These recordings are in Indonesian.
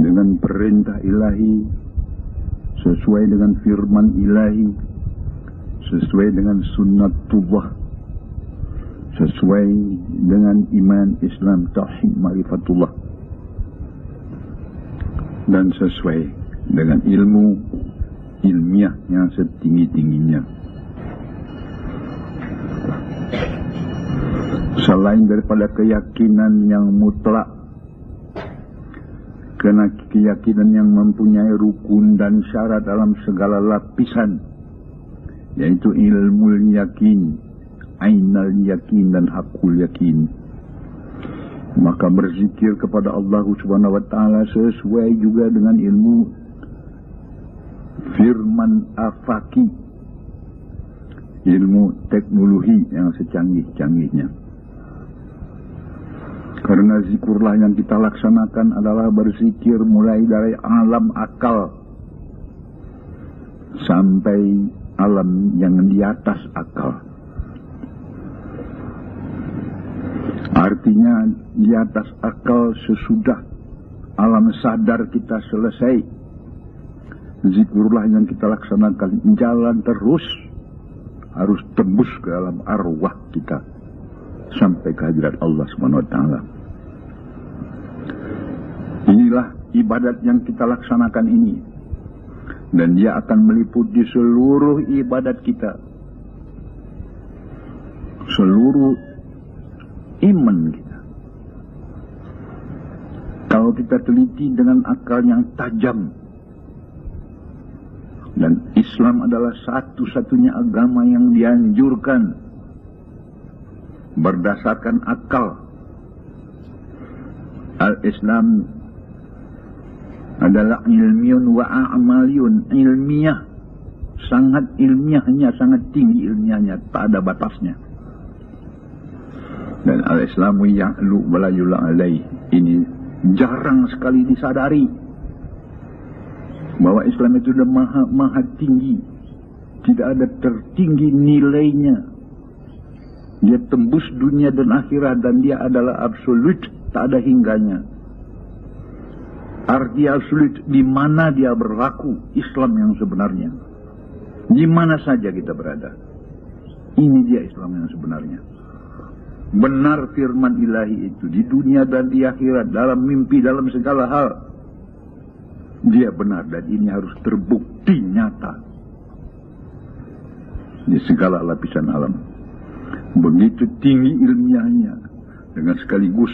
dengan perintah ilahi, sesuai dengan firman ilahi, sesuai dengan sunnatullah, sesuai dengan iman Islam, tauhid, ma'rifatullah, dan sesuai dengan ilmu ilmiah yang setinggi-tingginya. Selain daripada keyakinan yang mutlak, karena keyakinan yang mempunyai rukun dan syarat dalam segala lapisan, yaitu ilmu yakin, ainal yakin, dan hakul yakin, maka berzikir kepada Allah Subhanahu wa Ta'ala sesuai juga dengan ilmu firman afaki, ilmu teknologi yang secanggih-canggihnya. Karena zikrullah yang kita laksanakan adalah berzikir mulai dari alam akal sampai alam yang di atas akal. Artinya di atas akal sesudah alam sadar kita selesai, zikrullah yang kita laksanakan jalan terus, harus tembus ke alam arwah kita sampai ke hadirat Allah Subhanahu wa Ta'ala. Inilah ibadat yang kita laksanakan ini, dan dia akan meliputi seluruh ibadat kita, seluruh iman kita. Kalau kita teliti dengan akal yang tajam, dan Islam adalah satu-satunya agama yang dianjurkan berdasarkan akal. Al-Islam adalah ilmiun wa a'maliyun, ilmiah, sangat ilmiahnya, sangat tinggi ilmiahnya, tak ada batasnya. Dan al-Islamu ya'lu wa la yula alaih, ini jarang sekali disadari bahwa Islam itu sudah maha tinggi, tidak ada tertinggi nilainya. Dia tembus dunia dan akhirat, dan dia adalah absolut, tak ada hingganya. Arti absolut, di mana dia berlaku Islam yang sebenarnya, di mana saja kita berada, ini dia Islam yang sebenarnya. Benar firman ilahi itu di dunia dan di akhirat, dalam mimpi, dalam segala hal, dia benar, dan ini harus terbukti nyata di segala lapisan alam. Begitu tinggi ilmiahnya, dengan sekaligus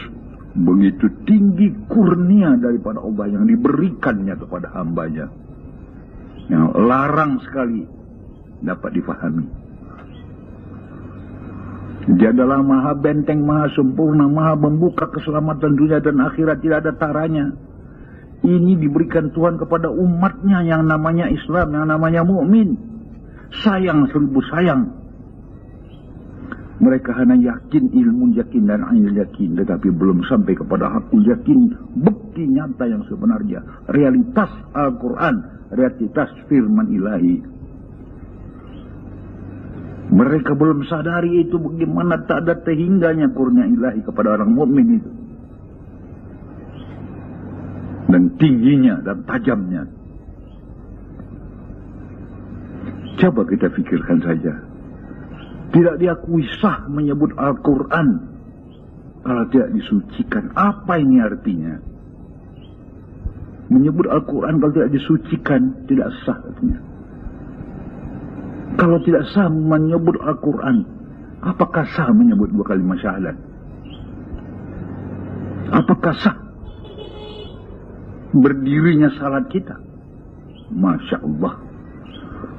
begitu tinggi kurnia daripada Allah yang diberikannya kepada hambanya, yang larang sekali dapat difahami. Dia adalah maha benteng, maha sempurna, maha membuka keselamatan dunia dan akhirat, tidak ada taranya. Ini diberikan Tuhan kepada umatnya yang namanya Islam, yang namanya mukmin. Sayang, seribu sayang, mereka hanya yakin, ilmu yakin dan ainul yakin, tetapi belum sampai kepada hakul yakin, bukti nyata yang sebenarnya, realitas Al-Quran, realitas firman ilahi. Mereka belum sadari itu, bagaimana tak ada terhingganya kurnia ilahi kepada orang mukmin itu, dan tingginya dan tajamnya. Coba kita fikirkan saja, tidak diakui sah menyebut Al-Quran kalau tidak disucikan. Apa ini artinya? Menyebut Al-Quran kalau tidak disucikan, tidak sah artinya. Kalau tidak sah menyebut Al-Quran, apakah sah menyebut dua kalimat syahadat? Apakah sah berdirinya salat kita? Masya Allah.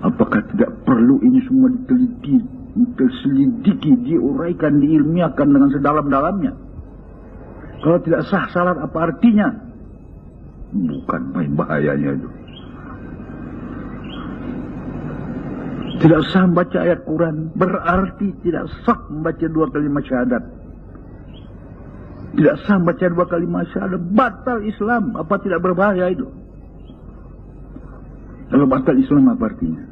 Apakah tidak perlu ini semua diteliti, terselidiki, diuraikan, diilmiahkan dengan sedalam-dalamnya? Kalau tidak sah salat, apa artinya? Bukan main bahayanya itu. Tidak sah membaca ayat Quran, berarti tidak sah membaca dua kalimat syahadat. Tidak sah membaca dua kalimat syahadat, batal Islam. Apa tidak berbahaya itu? Kalau batal Islam apa artinya?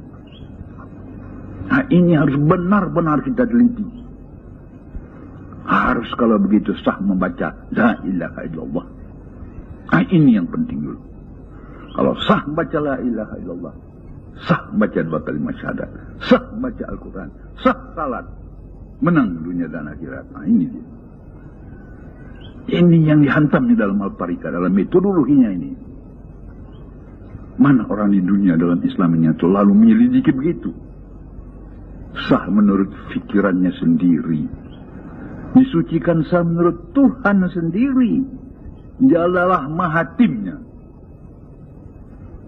Nah, ini harus benar-benar kita teliti. Harus kalau begitu sah membaca La ilaha illallah. Ini yang penting dulu. Kalau sah baca la ilaha illallah, sah baca 2 kalimat syahadat, sah baca Al-Quran, sah salat, menang dunia dan akhirat. Ini dia. Ini yang dihantam di dalam Al-Tariqah, dalam metodologinya ini. Mana orang di dunia dalam Islam ini yang selalu menyelidiki begitu? Sah menurut fikirannya sendiri, disucikan sah menurut Tuhan sendiri. Dia adalah mahatimnya.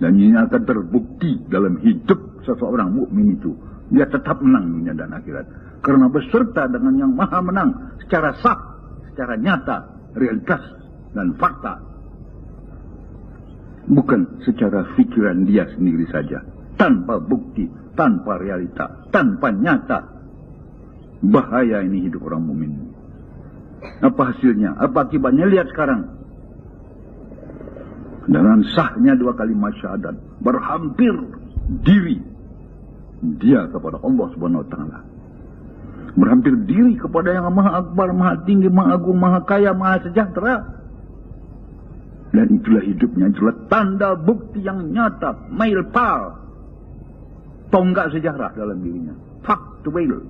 Dan ini akan terbukti dalam hidup seseorang mukmin itu. Dia tetap menang dunia dan akhirat. Karena beserta dengan yang maha menang secara sah, secara nyata, realitas dan fakta. Bukan secara fikiran dia sendiri saja. Tanpa bukti, tanpa realita, tanpa nyata. Bahaya ini hidup orang mukmin. Apa hasilnya? Apa akibatnya? Lihat sekarang. Dengan sahnya 2 kalimat syahadat, berhampir diri dia kepada Allah Subhanahu wa taala. Berhampir diri kepada yang maha akbar, maha tinggi, maha agung, maha kaya, maha sejahtera. Dan itulah hidupnya, itulah tanda bukti yang nyata, milpal, tonggak sejarah dalam dirinya. Factual.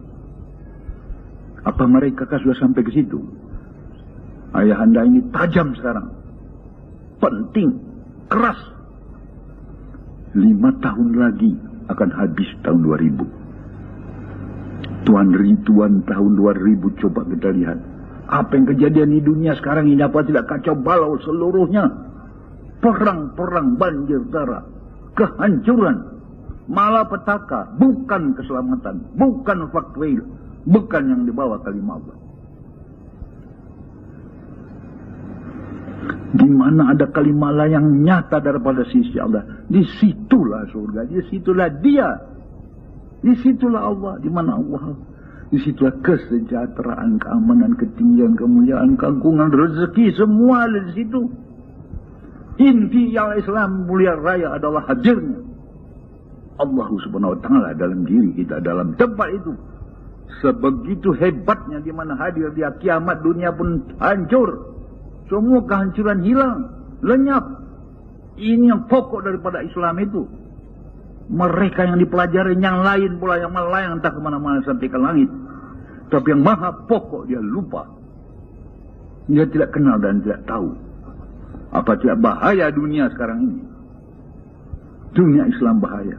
Apa mereka sudah sampai ke situ? Ayahanda ini tajam sekarang. Penting, keras. 5 tahun lagi akan habis tahun 2000. Tuan tahun 2000 coba kita lihat. Apa yang kejadian di dunia sekarang ini, apa tidak kacau balau seluruhnya. Perang-perang, banjir darah, kehancuran, malapetaka, bukan keselamatan, bukan faktual, bukan yang dibawa kalimat Allah. Di mana ada kalimat Allah yang nyata daripada sisi Allah, disitulah surga, disitulah dia, disitulah Allah. Di mana Allah, disitulah kesejahteraan, keamanan, ketinggian, kemuliaan, keagungan, rezeki, semua ada di situ. Inti yang Islam mulia raya adalah hadirnya Allah Subhanahu wa taala dalam diri kita, dalam tempat itu. Sebegitu hebatnya, di mana hadir dia, kiamat dunia pun hancur. Semua kehancuran hilang, lenyap. Ini yang pokok daripada Islam itu. Mereka yang dipelajari yang lain pula, yang melayang entah kemana-mana sampai ke langit. Tapi yang maha pokok dia lupa. Dia tidak kenal dan tidak tahu. Apa tidak bahaya dunia sekarang ini? Dunia Islam bahaya.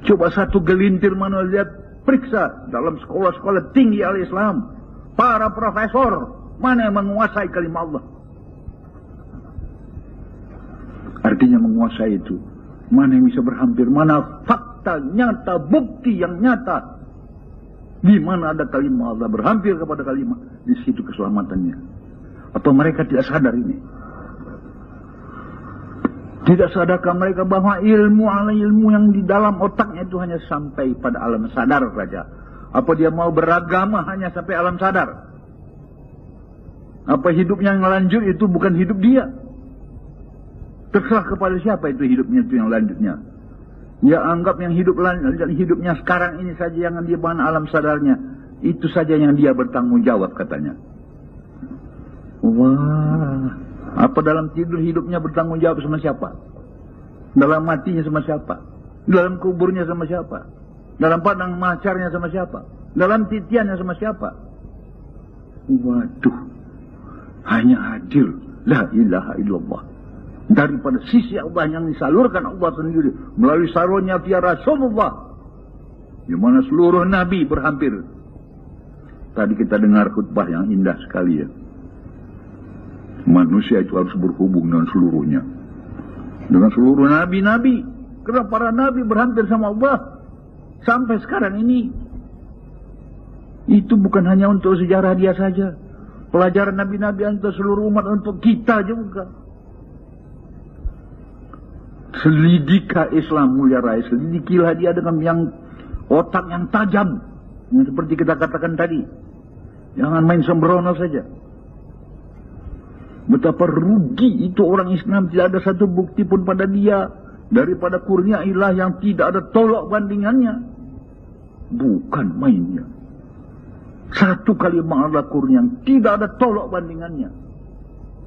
Coba satu gelintir mana lihat, periksa dalam sekolah-sekolah tinggi al-Islam. Para profesor, mana yang menguasai kalimat Allah? Artinya menguasai itu, mana yang bisa berhampir, mana fakta nyata, bukti yang nyata. Di mana ada kalimat Allah, berhampir kepada kalimat, di situ keselamatannya. Atau mereka tidak sadar ini? Tidak sadarkah mereka bahwa ilmu yang di dalam otaknya itu hanya sampai pada alam sadar saja? Apa dia mau beragama hanya sampai alam sadar? Apa hidupnya yang lanjut itu bukan hidup dia? Terserah kepada siapa itu hidupnya itu yang lanjutnya. Dia anggap yang hidupnya sekarang ini saja yang dia bahan alam sadarnya. Itu saja yang dia bertanggung jawab katanya. Wah, apa dalam tidur hidupnya bertanggung jawab sama siapa? Dalam matinya sama siapa? Dalam kuburnya sama siapa? Dalam padang mahsyarnya sama siapa? Dalam titiannya sama siapa? Waduh, hanya hadir la ilaha illallah daripada sisi Allah yang disalurkan Allah sendiri melalui salurnya via Rasulullah, di mana seluruh nabi berhampir. Tadi kita dengar khutbah yang indah sekali ya. Manusia itu harus berhubung dengan seluruhnya, dengan seluruh nabi-nabi. Karena para nabi berhampir sama Allah sampai sekarang ini. Itu bukan hanya untuk sejarah dia saja, pelajaran nabi-nabi untuk seluruh umat, untuk kita juga. Selidikah Islam mulia raya, selidikilah dia dengan yang otak yang tajam, yang seperti kita katakan tadi. Jangan main sembrono saja. Betapa rugi itu orang Islam, tidak ada satu bukti pun pada dia daripada kurnia ilah yang tidak ada tolak bandingannya. Bukan mainnya. Satu kalimat Allah kurnia yang tidak ada tolak bandingannya.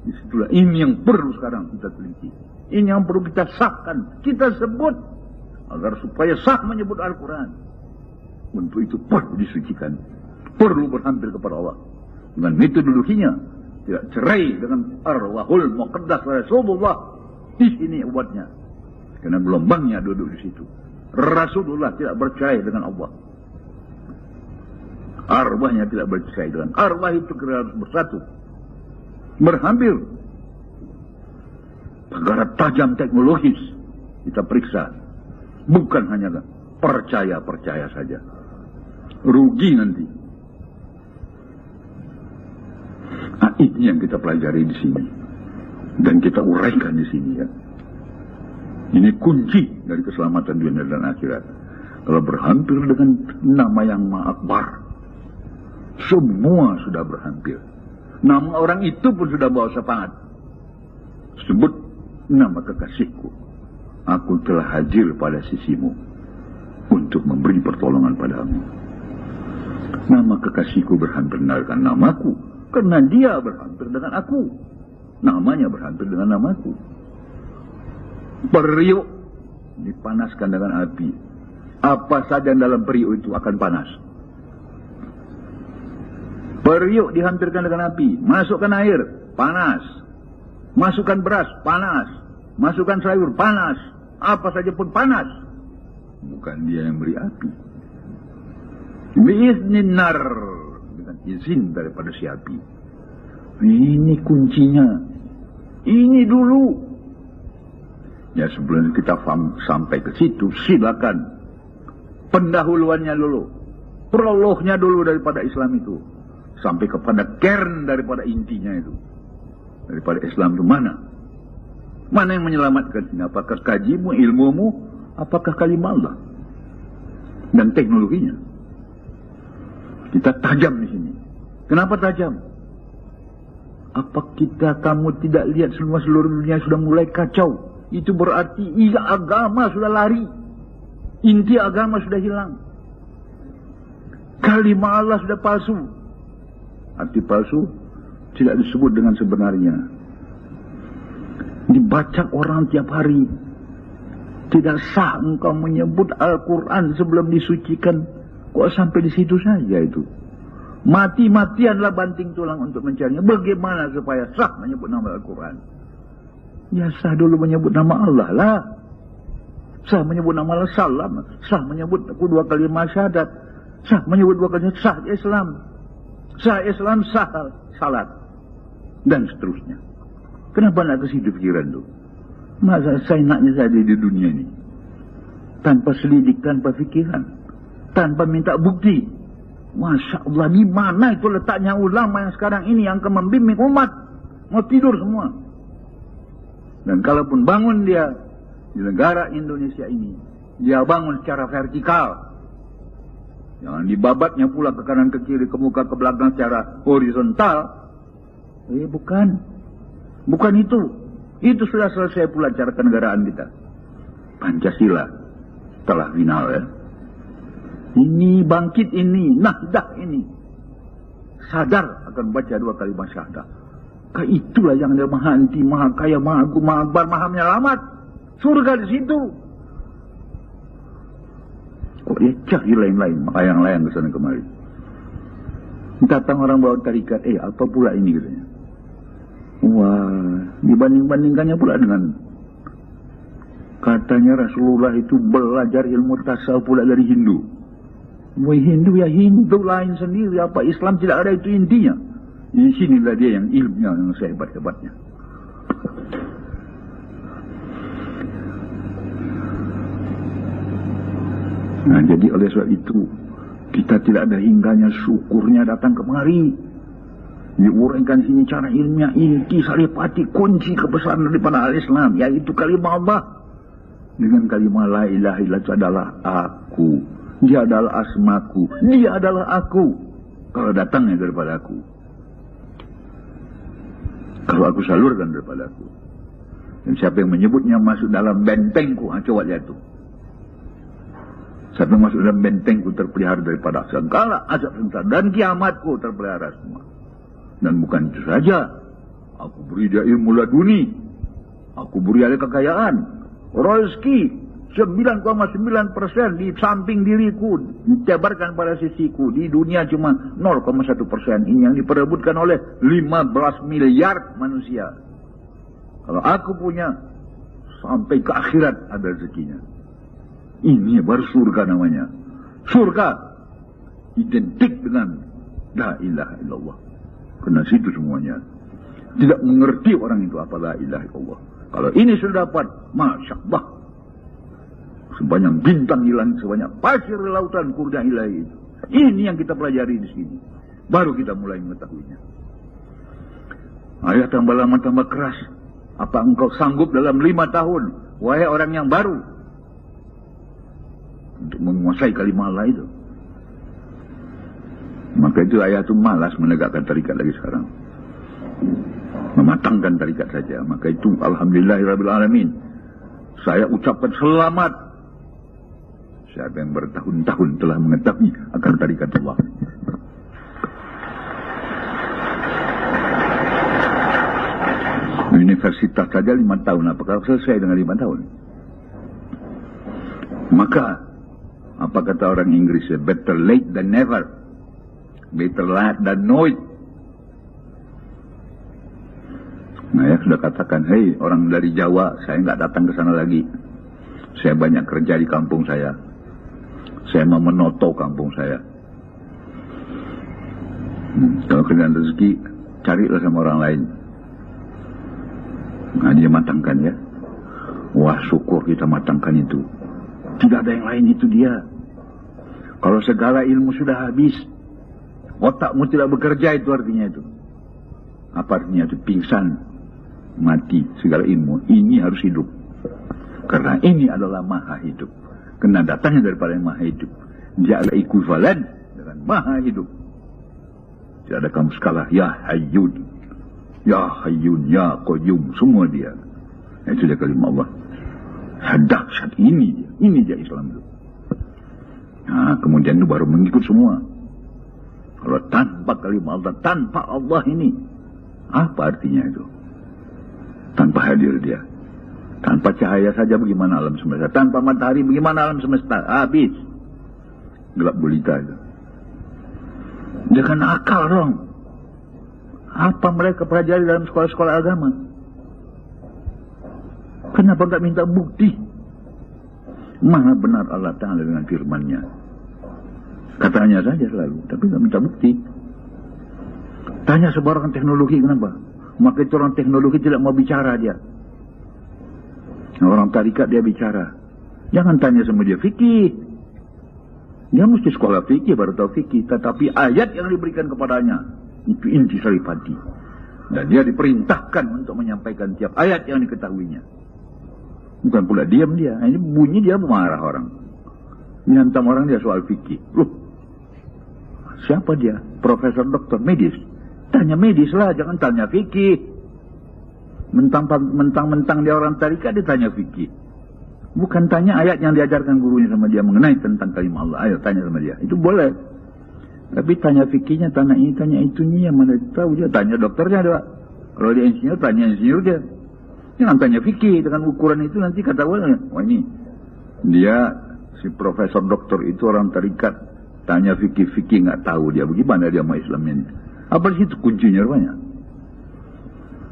Disitulah ini yang perlu sekarang kita teliti. Ini yang perlu kita sahkan, kita sebut agar supaya sah menyebut Al-Quran. Untuk itu perlu disucikan, perlu berhampir kepada Allah dengan metodologinya, tidak cerai dengan arwahul muqaddas Rasulullah. Di sini obatnya, karena gelombangnya duduk di situ. Rasulullah tidak bercerai dengan Allah. Arwahnya tidak bercerai dengan arwah, itu kira harus bersatu, berhampir. Perkara tajam teknologis kita periksa, bukan hanya percaya saja, rugi nanti. Nah, ini yang kita pelajari di sini dan kita uraikan di sini ya. Ini kunci dari keselamatan dunia dan akhirat. Kalau berhampir dengan nama yang Maha Akbar, semua sudah berhampir. Nama orang itu pun sudah bawa syafaat. Sebut nama kekasihku, aku telah hadir pada sisimu untuk memberi pertolongan padamu. Nama kekasihku berhampir dengan namaku, karena dia berhampir dengan aku. Namanya berhampir dengan namaku. Periuk dipanaskan dengan api. Apa saja dalam periuk itu akan panas. Periuk dihampirkan dengan api. Masukkan air, panas. Masukkan beras, panas. Masukkan sayur, panas. Apa saja pun panas. Bukan dia yang beri api. Biiznin nar, dengan izin daripada si api. Ini kuncinya. Ini dulu. Ya, sebelum kita sampai ke situ, silakan pendahuluannya dulu, prolognya dulu daripada Islam itu, sampai kepada kern daripada intinya itu. Daripada Islam itu mana? Mana yang menyelamatkan ini? Apakah kajimu, ilmumu, apakah kalimah Allah dan teknologinya? Kita tajam di sini. Kenapa tajam? Apa kamu tidak lihat seluruh dunia sudah mulai kacau? Itu berarti agama sudah lari. Inti agama sudah hilang. Kalimah Allah sudah palsu. Arti palsu tidak disebut dengan sebenarnya. Dibaca orang tiap hari. Tidak sah engkau menyebut Al-Quran sebelum disucikan. Kok sampai di situ saja itu? Mati-matianlah banting tulang untuk mencarinya. Bagaimana supaya sah menyebut nama Al-Quran? Ya, sah dulu menyebut nama Allah lah. Sah menyebut nama Allah, salam. Sah menyebut dua kalimat syahadat. Sah menyebut dua kalimat sah Islam. Sah Islam, sah salat. Dan seterusnya. Kenapa nak ke situ pikiran tu? Masa saya naknya saja di dunia ini. Tanpa selidik, tanpa fikiran. Tanpa minta bukti. Masya Allah, di mana itu letaknya ulama yang sekarang ini yang akan membimbing umat? Mau tidur semua. Dan kalaupun bangun dia di negara Indonesia ini, dia bangun secara vertikal. Jangan dibabatnya pula ke kanan ke kiri, ke muka ke belakang secara horizontal. Bukan. Bukan itu. Itu sudah selesai pula cara kenegaraan kita. Pancasila telah final ya. Ini bangkit ini, nahdah ini. Sadar akan baca dua kalimat syahadah. Itulah yang dia maha anti, maha kaya, maha agung, maha akbar, maha menyelamat. Surga di situ. Kok dia cari lain-lain, layang-layang ke sana kemari. Datang orang bawa tarikat, apa pula ini katanya. Wah, dibanding-bandingkannya pula dengan katanya Rasulullah itu belajar ilmu tasawuf pula dari Hindu. Wah, Hindu ya Hindu lain sendiri, apa Islam tidak ada itu intinya. Di sinilah dia yang ilmunya yang sehebat-hebatnya. Nah, jadi oleh sebab itu kita tidak ada hingganya syukurnya datang kemari. Diuraikan sini cara ilmiah inti saripati kunci kebesaran daripada al-Islam, yaitu kalimah Allah. Dengan kalimah la ilaha illallah adalah aku. Dia adalah asmaku. Dia adalah aku. Kalau datangnya daripada aku. Kalau aku salurkan daripada aku. Dan siapa yang menyebutnya masuk dalam bentengku, coba lihat tu. Siapa yang masuk dalam bentengku terpelihara daripada segala azab sengsara dan kiamatku terpelihara semua. Dan bukan itu saja. aku beri dia ilmu laduni, aku beri dia kekayaan, rezeki 9,9% di samping diriku, ditebarkan pada sisiku. Di dunia cuma 0,1%. Ini yang diperebutkan oleh 15 miliar manusia. Kalau aku punya, sampai ke akhirat ada rezekinya. Ini baru surga namanya. Surga identik dengan la ilaha illallah. Kena situ semuanya. Tidak mengerti orang itu apa la ilaha illallah. Kalau ini sudah dapat, Masya Allah, sebanyak bintang di langit, sebanyak pasir di lautan, kurnia ilahi. Ini yang kita pelajari di sini. Baru kita mulai mengetahuinya. Ayah tambah lama tambah keras. Apa engkau sanggup dalam 5 tahun, wahai orang yang baru, untuk menguasai kalimat Allah itu? Maka itu ayah itu malas menegakkan tarikat lagi sekarang. Mematangkan tarikat saja. Maka itu alhamdulillahirabbil alamin. Saya ucapkan selamat. Siapa yang bertahun-tahun telah mengetahui akan tarikat Allah. Universitas saja 5 tahun. Apakah selesai dengan 5 tahun? Maka, apa kata orang Inggris? Better late than never. Better late than no it. Nah, ya sudah katakan, hei orang dari Jawa, saya nggak datang ke sana lagi. Saya banyak kerja di kampung saya. Saya mau menoto kampung saya. Kalau kerjaan rezeki, carilah sama orang lain. Nah, dia matangkan ya. Wah, syukur kita matangkan itu. Tidak ada yang lain, itu dia. Kalau segala ilmu sudah habis, otakmu tidak bekerja, itu artinya itu. Apa artinya itu? Pingsan, mati, segala ilmu. Ini harus hidup. Karena ini adalah maha hidup. Karena datangnya daripada yang maha hidup. Dia adalah ekuivalen dengan maha hidup. Tidak ada kamus kalah. Ya Hayyun, Ya Hayyun, Ya Qayyum. Semua dia. Itu dia kalimat Allah. Dahsyat ini dia. Ini dia Islam itu. Nah, kemudian itu baru mengikut semua. Kalau tanpa kalimat Allah, tanpa Allah ini, apa artinya itu? Tanpa hadir dia. Tanpa cahaya saja bagaimana alam semesta? Tanpa matahari bagaimana alam semesta? Habis. Gelap gulita itu. Dengan akal dong. Apa mereka pelajari dalam sekolah-sekolah agama? Kenapa tak minta bukti? Maha benar Allah Ta'ala dengan firman-Nya. Katanya saja selalu, tapi tak minta bukti. Tanya sebarang teknologi, kenapa? Maka itu orang teknologi tidak mau bicara dia. Orang tarikat dia bicara. Jangan tanya sama dia fikih. Dia mesti sekolah fikih baru tahu fikih. Tetapi ayat yang diberikan kepadanya itu inti saripati. Dan dia diperintahkan untuk menyampaikan tiap ayat yang diketahuinya. Bukan pula diam dia. Ini bunyi dia marah orang. Dihantam orang dia soal fikih. Loh, siapa dia? Profesor doktor medis. Tanya medis lah, jangan tanya fikih. Mentang-mentang dia orang tarikat, dia tanya fikih. Bukan tanya ayat yang diajarkan gurunya sama dia mengenai tentang kalimat Allah. Ayo tanya sama dia. Itu boleh. Tapi tanya fikihnya, tanya ini, tanya itunya, yang mana tahu dia. Tanya dokternya dia. Kalau dia insinyur, tanya insinyur dia. Jangan tanya fikih dengan ukuran itu, nanti kata orang, wah ini dia si profesor doktor itu orang tarikat. Tanya fikih nggak tahu dia. Bagaimana dia mau Islamnya ini? Apa sih itu kuncinya rupanya?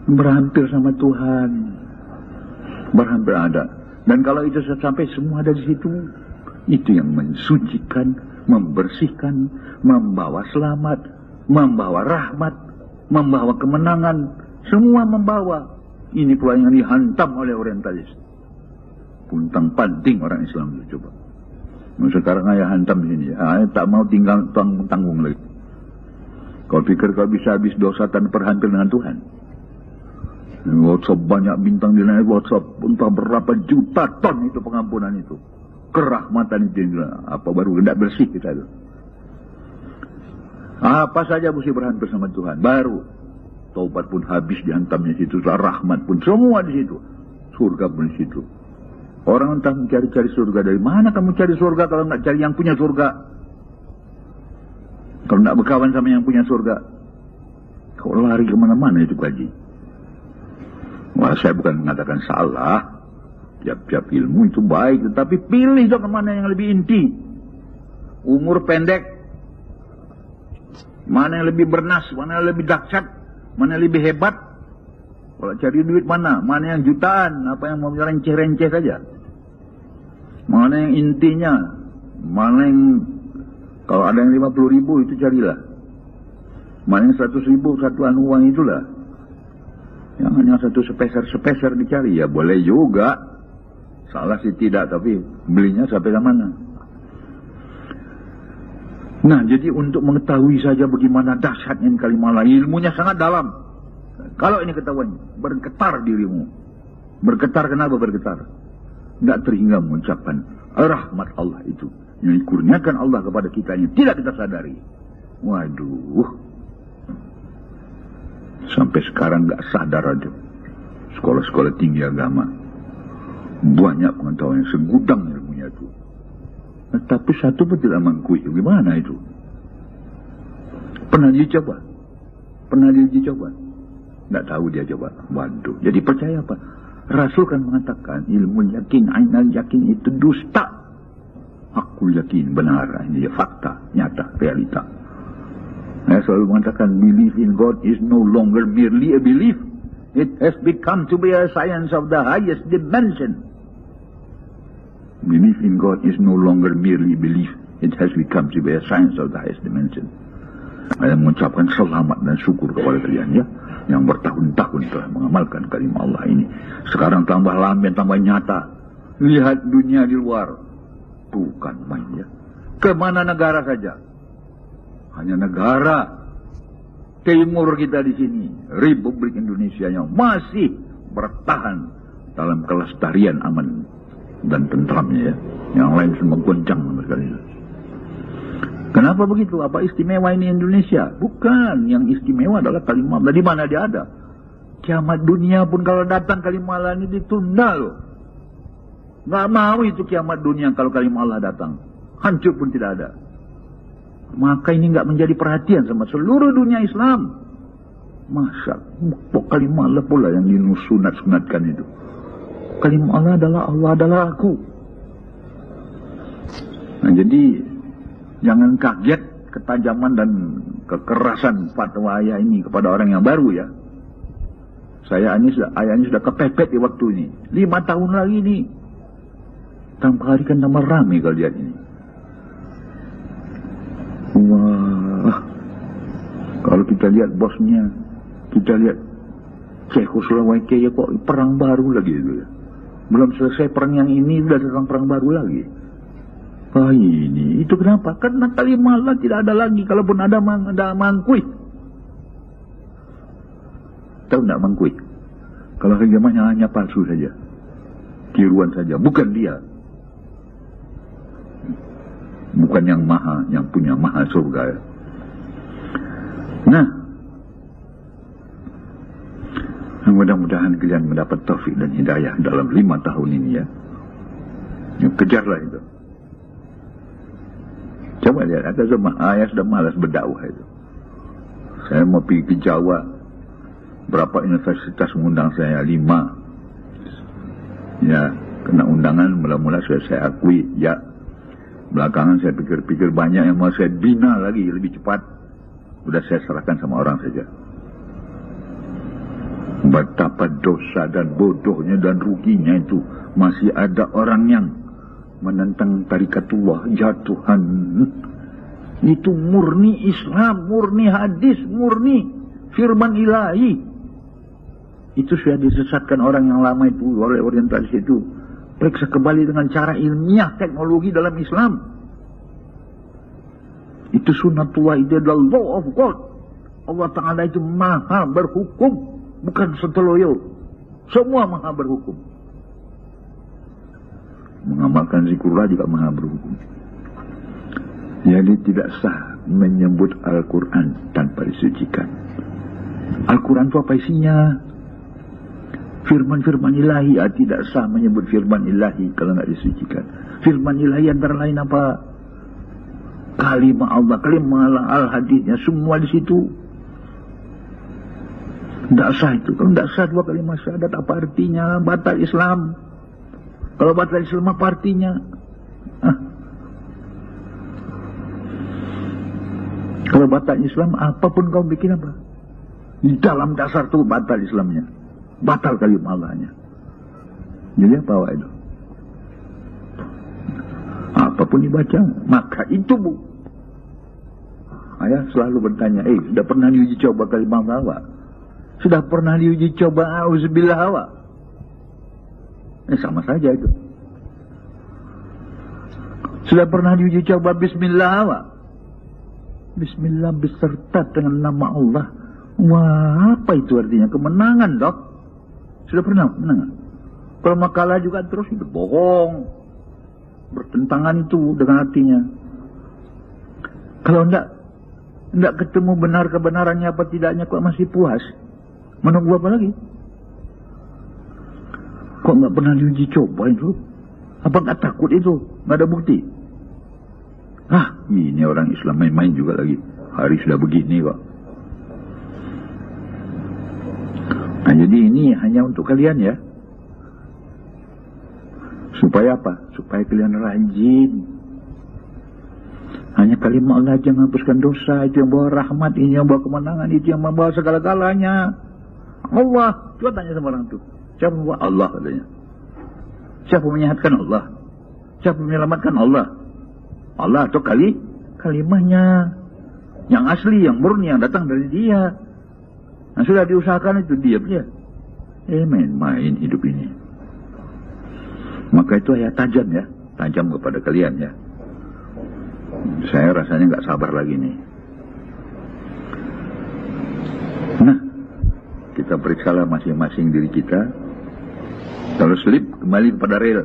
Berhampir sama Tuhan. Berhampir ada. Dan kalau itu sampai semua ada di situ, itu yang mensucikan, membersihkan, membawa selamat, membawa rahmat, membawa kemenangan, semua membawa. Ini pula yang dihantam oleh orientalis. Puntang panting orang Islam itu, coba. Sekarang ayah hantam di sini. Ayah tak mau tinggal tanggung lagi. Kau pikir kau bisa habis dosa tanpa berhampir dengan Tuhan? WhatsApp banyak bintang di langit, WhatsApp entah berapa juta ton itu pengampunan itu, kerahmatan itu, apa baru hendak bersih kita itu. Apa saja mesti berhampir sama Tuhan, baru taubat pun habis dihantamnya situ, rahmat pun semua di situ, surga pun di situ. Orang entah mencari-cari surga, dari mana kamu cari surga kalau nggak cari yang punya surga? Kalau nggak berkawan sama yang punya surga, kau lari kemana-mana itu kaji. Wah, saya bukan mengatakan salah. Tiap-tiap ilmu itu baik, tetapi pilih dong mana yang lebih inti. Umur pendek, mana yang lebih bernas, mana yang lebih dahsyat, mana yang lebih hebat. Kalau cari duit mana yang jutaan, apa yang mau renceh-renceh saja. Mana yang intinya, mana yang kalau ada yang 50.000 itu carilah. Mana yang 100.000 satuan uang itulah. Yang hanya satu sepeser dicari, ya boleh juga. Salah sih tidak, tapi belinya sampai ke mana. Nah, jadi untuk mengetahui saja bagaimana dahsyatnya kalimah Allah, ilmunya sangat dalam. Kalau ini ketahuan, bergetar dirimu. Bergetar, kenapa bergetar? Tidak terhingga mengucapkan rahmat Allah itu yang dikurniakan Allah kepada kita yang tidak kita sadari. Waduh, sampai sekarang nggak sadar aja. Sekolah-sekolah tinggi agama banyak pengetahuan yang segudang ilmunya itu. Nah, tapi satu pun tidak mengakui. Gimana itu? Pernah dicoba? Tidak tahu dia coba. Waduh. Jadi percaya apa? Rasul kan mengatakan ilmu yakin, ainal yakin itu dusta. Aku yakin benar. Ini fakta, nyata, realita. Saya selalu mengatakan belief in God is no longer merely a belief. It has become to be a science of the highest dimension. Belief in God is no longer merely belief. It has become to be a science of the highest dimension. Saya mengucapkan selamat dan syukur kepada kalian ya, yang bertahun-tahun telah mengamalkan kalimah Allah ini. Sekarang tambah lamban, tambah nyata. Lihat dunia di luar. Bukan main ya. Kemana negara saja. Hanya negara timur kita di sini, Republik Indonesia yang masih bertahan dalam kelestarian aman dan tentramnya ya. Yang lain semua goncang sekali. Kenapa begitu? Apa istimewa ini Indonesia? Bukan, yang istimewa adalah kalimah Allah. Di mana dia ada? Kiamat dunia pun kalau datang kalimah Allah ini ditunda loh. Nggak mau itu kiamat dunia kalau kalimah Allah datang. Hancur pun tidak ada. Maka ini nggak menjadi perhatian sama seluruh dunia Islam. Masa kalimah Allah pula yang disunat-sunatkan itu. Kalimah Allah adalah aku. Nah, jadi jangan kaget ketajaman dan kekerasan fatwa ayah ini kepada orang yang baru ya. Ayah ini sudah kepepet di waktu ini. 5 tahun lagi nih. Tambah hari kan tambah ramai kalau lihat ini. Wah, kalau kita lihat bosnya, kita lihat Czechoslovakia ya kok perang baru lagi itu ya. Belum selesai perang yang ini sudah datang perang baru lagi. Wah ini, itu kenapa? Karena kalimah Allah tidak ada lagi. Kalaupun ada mangkui. Tahu tidak mangkui? Kalau kalimahnya hanya palsu saja, tiruan saja, bukan dia. Bukan yang maha, yang punya maha surga. Nah, mudah-mudahan kalian mendapat taufik dan hidayah dalam 5 tahun ini ya. Kejarlah itu. Coba lihat, ada saya sudah malas berdakwah itu. Saya mau pergi ke Jawa. Berapa universitas mengundang saya? 5. Ya, kena undangan mula-mula saya akui, ya. Belakangan saya pikir-pikir banyak yang mau saya bina lagi lebih cepat. Sudah saya serahkan sama orang saja. Betapa dosa dan bodohnya dan ruginya itu. Masih ada orang yang menentang tarikatullah, ya Tuhan. Itu murni Islam, murni hadis, murni firman ilahi. Itu sudah disesatkan orang yang lama itu oleh orientalis itu. Periksa kembali dengan cara ilmiah teknologi dalam Islam. Itu sunnatullah, itu adalah law of God. Allah Ta'ala itu maha berhukum, bukan sontoloyo. Semua maha berhukum. Mengamalkan zikrullah juga maha berhukum. Jadi tidak sah menyebut Al-Quran tanpa disucikan. Al-Quran itu apa isinya? Firman-firman ilahi, tidak sah menyebut firman ilahi kalau tidak disucikan. Firman ilahi antara lain apa? Kalimah Allah, kalimah Allah, al-hadisnya semua di situ. Tidak sah itu. Kalau tidak sah dua kalimat syahadat, apa artinya? Batal Islam. Kalau batal Islam apa artinya? Kalau batal Islam, apapun kau bikin apa? Di dalam dasar itu batal Islamnya. Batal kalimat Allahnya. Jadi apa awak itu? Apapun dibaca, maka itu bu. Ayah selalu bertanya, sudah pernah diuji coba kalimat Allah? Sudah pernah diuji coba auzubillah awak? Sama saja itu. Sudah pernah diuji coba bismillah awak? Bismillah beserta dengan nama Allah. Wah, apa itu artinya? Kemenangan dok. Sudah pernah menang? Kalau makalah juga terus itu bohong. Bertentangan itu dengan artinya. Kalau tidak ketemu benar kebenarannya apa tidaknya, kok masih puas? Menunggu apa lagi? Kok nggak pernah diuji coba itu? Apa nggak takut itu? Nggak ada bukti? Ini orang Islam main-main juga lagi. Hari sudah begini kok. Nah, jadi ini hanya untuk kalian ya. Supaya apa? Supaya kalian rajin. Hanya kalimat Allah aja menghapuskan dosa. Itu yang bawa rahmat, ini yang bawa kemenangan, itu yang membawa segala-galanya. Allah. Coba tanya sama orang itu. Siapa membawa? Allah katanya. Siapa menyehatkan? Allah. Siapa menyelamatkan? Allah. Allah atau kalimahnya. Yang asli, yang murni, yang datang dari dia. Nah, sudah diusahakan itu diam ya. Main-main hidup ini. Maka itu ayat tajam ya. Tajam kepada kalian ya. Saya rasanya nggak sabar lagi nih. Nah, kita periksalah masing-masing diri kita. Kalau slip, kembali kepada rel.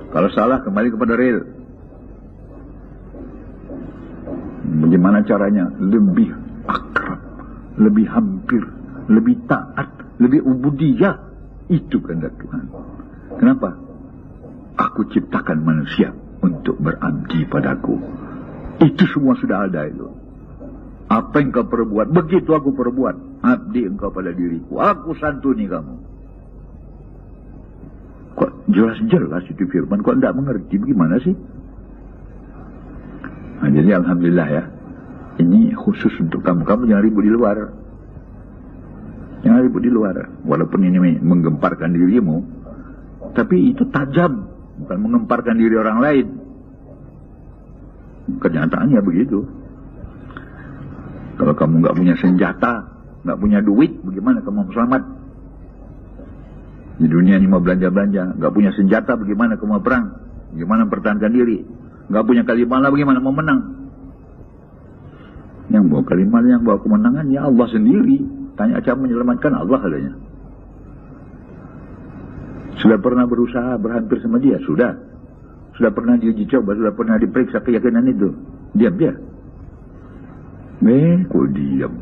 Kalau salah, kembali kepada rel. Bagaimana caranya? Lebih akrab, lebih hampir, lebih taat, lebih ubudiyah. Itu kehendak Tuhan. Kenapa? Aku ciptakan manusia untuk berabdi padaku. Itu semua sudah ada itu. Apa yang kau perbuat, begitu aku perbuat. Abdi engkau pada diriku. Aku santuni kamu. Kok jelas-jelas itu firman, kok tidak mengerti bagaimana sih? Nah, jadi alhamdulillah ya. Ini khusus untuk kamu. Kamu jangan ribut di luar. Jangan ribut di luar. Walaupun ini menggemparkan dirimu, tapi itu tajam. Bukan mengemparkan diri orang lain. Kenyataannya begitu. Kalau kamu nggak punya senjata, nggak punya duit, bagaimana kamu mau selamat? Di dunia ini mau belanja-belanja, nggak punya senjata, bagaimana kamu mau perang? Bagaimana mempertahankan diri? Nggak punya kalimat, bagaimana mau menang? Yang bawa kalimat, yang bawa kemenangan, ya Allah sendiri. Tanya cara menyelamatkan Allah adanya. Sudah pernah berusaha berhampir sama dia? Sudah. Sudah pernah diuji coba, sudah pernah diperiksa keyakinan itu. Diam dia. Kok diam?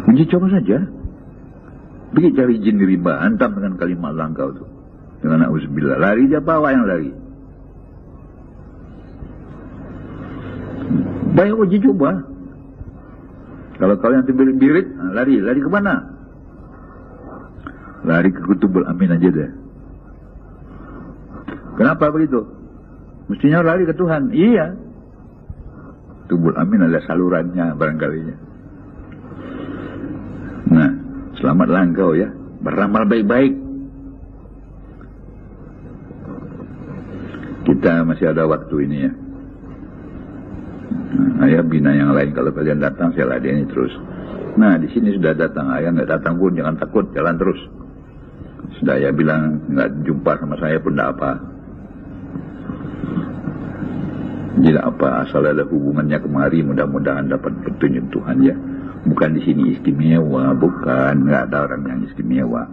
Uji coba saja. Pergi cari jin riba, hantam dengan kalimat Allah engkau tu. Dengan na'udzubillah. Lari dia, bawa yang lari. Baik uji coba. Kalau kalian terbirit-birit, lari ke mana? Lari ke Kutubul Amin aja deh. Kenapa begitu? Mestinya lari ke Tuhan. Iya. Kutubul Amin adalah salurannya barangkalinya. Nah, selamatlah engkau ya. Beramal baik-baik. Kita masih ada waktu ini ya. Ayah bina yang lain, kalau kalian datang saya ladeni terus. Nah, di sini sudah datang, ayah nggak datang pun jangan takut, jalan terus. Sudah ayah bilang nggak jumpa sama saya pun tidak apa. Tidak apa, asal ada hubungannya kemari, mudah-mudahan dapat petunjuk Tuhan ya. Bukan di sini istimewa, bukan, nggak ada orang yang istimewa.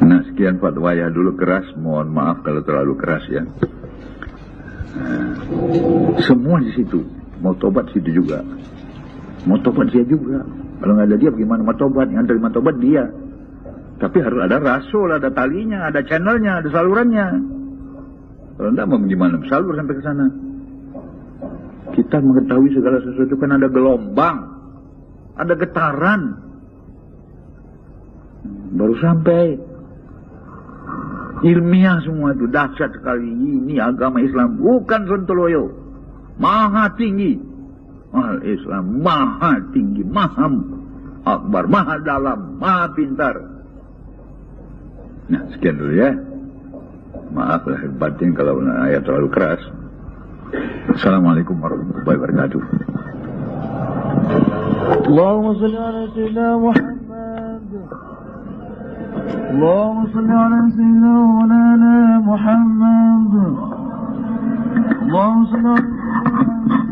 Nah, sekian fatwa ya dulu keras, mohon maaf kalau terlalu keras ya. Semua di situ, mau tobat situ juga, mau tobat dia juga. Kalau nggak ada dia bagaimana mau tobat? Yang terima tobat dia. Tapi harus ada rasul, ada talinya, ada channelnya, ada salurannya. Kalau enggak mau gimana? Salur sampai ke sana. Kita mengetahui segala sesuatu kan ada gelombang, ada getaran. Baru sampai. Ilmiah semua itu, dahsyat sekali. Ini agama Islam, bukan sontoloyo. Maha tinggi. Al-Islam maha tinggi, maha akbar, maha dalam, maha pintar. Nah, sekian dulu ya. Maaf lahir batin kalau ayat terlalu keras. Assalamualaikum warahmatullahi wabarakatuh. Allahumma salli ala sayyidina Muhammad. Allahumma salli ala sayyidina Muhammad. Allahumma salli ala